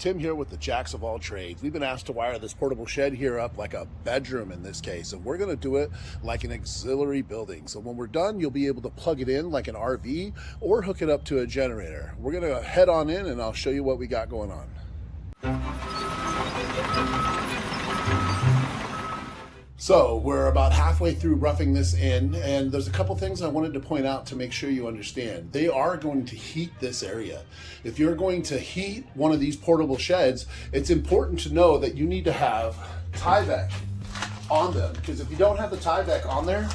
Tim here with the Jacks of all trades. We've been asked to wire this portable shed here up like a bedroom in this case, and we're going to do it like an auxiliary building. So when we're done, you'll be able to plug it in like an RV or hook it up to a generator. We're going to head on in and I'll show you what we got going on. So we're about halfway through roughing this in, and there's a couple things I wanted to point out to make sure you understand. They are going to heat this area. If you're going to heat one of these portable sheds, it's important to know that you need to have Tyvek on them, because if you don't have the Tyvek on there,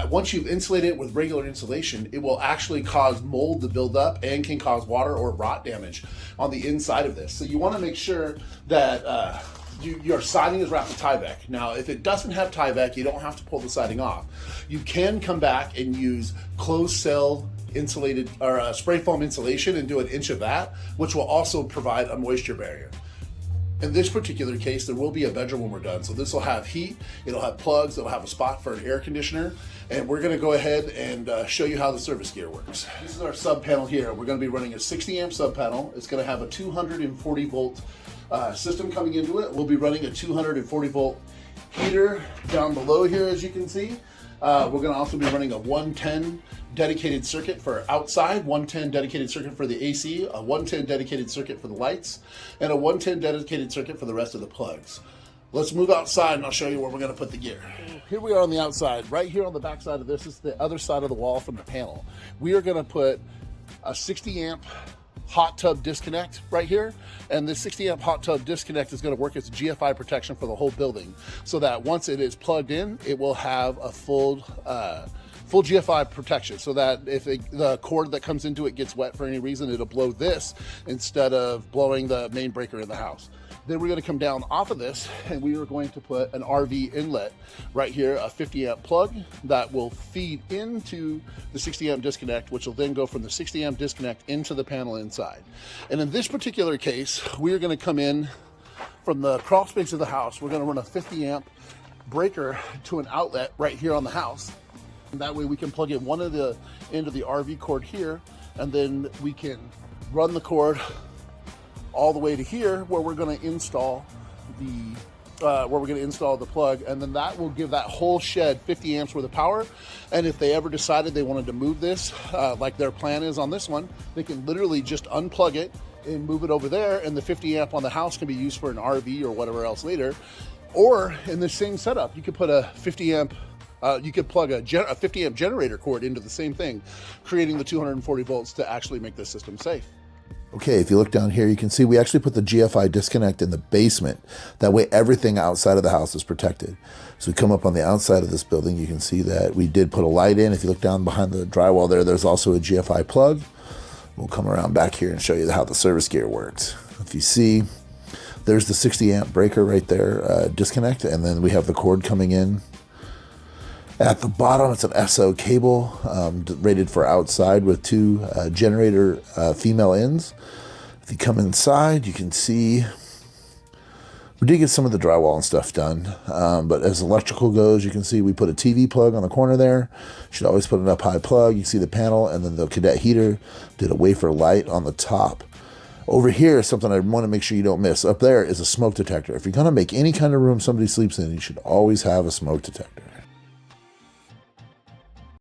once you've insulated it with regular insulation, it will actually cause mold to build up and can cause water or rot damage on the inside of this. So you want to make sure that your siding is wrapped with Tyvek. Now, if it doesn't have Tyvek, you don't have to pull the siding off. You can come back and use closed cell insulated or spray foam insulation and do an inch of that, which will also provide a moisture barrier. In this particular case, there will be a bedroom when we're done. So this will have heat, it'll have plugs, it'll have a spot for an air conditioner, and we're gonna go ahead and show you how the service gear works. This is our sub panel here. We're gonna be running a 60 amp sub panel. It's gonna have a 240 volt system coming into it. We'll be running a 240 volt heater down below here, as you can see. We're gonna also be running a 110 dedicated circuit for outside, 110 dedicated circuit for the AC, a 110 dedicated circuit for the lights, and a 110 dedicated circuit for the rest of the plugs. Let's move outside and I'll show you where we're gonna put the gear. Here we are on the outside. Right here on the back side of this is the other side of the wall from the panel. We are gonna put a 60 amp hot tub disconnect right here, and this 60 amp hot tub disconnect is going to work as GFI protection for the whole building, so that once it is plugged in, it will have a full GFI protection, so that if the cord that comes into it gets wet for any reason, it'll blow this instead of blowing the main breaker in the house. Then we're going to come down off of this and we are going to put an RV inlet right here, a 50 amp plug that will feed into the 60 amp disconnect, which will then go from the 60 amp disconnect into the panel inside. And in this particular case, we are going to come in from the crawl space of the house. We're going to run a 50 amp breaker to an outlet right here on the house. And that way we can plug in one of the end of the RV cord here, and then we can run the cord all the way to here where we're going to install the plug, and then that will give that whole shed 50 amps worth of power. And if they ever decided they wanted to move this, like their plan is on this one, they can literally just unplug it and move it over there, and the 50 amp on the house can be used for an RV or whatever else later. Or in the same setup, you could put a 50 amp you could plug a 50 amp generator cord into the same thing, creating the 240 volts to actually make this system safe. Okay, if you look down here, you can see we actually put the GFI disconnect in the basement. That way everything outside of the house is protected. So we come up on the outside of this building, you can see that we did put a light in. If you look down behind the drywall there, there's also a GFI plug. We'll come around back here and show you how the service gear works. If you see, there's the 60 amp breaker right there, disconnect, and then we have the cord coming in. At the bottom, it's an SO cable rated for outside with two generator female ends. If you come inside, you can see we did get some of the drywall and stuff done, but as electrical goes, you can see we put a TV plug on the corner there. You should always put an up high plug. You see the panel, and then the cadet heater did a wafer light on the top. Over here is something I want to make sure you don't miss. Up there is a smoke detector. If you're going to make any kind of room somebody sleeps in, you should always have a smoke detector.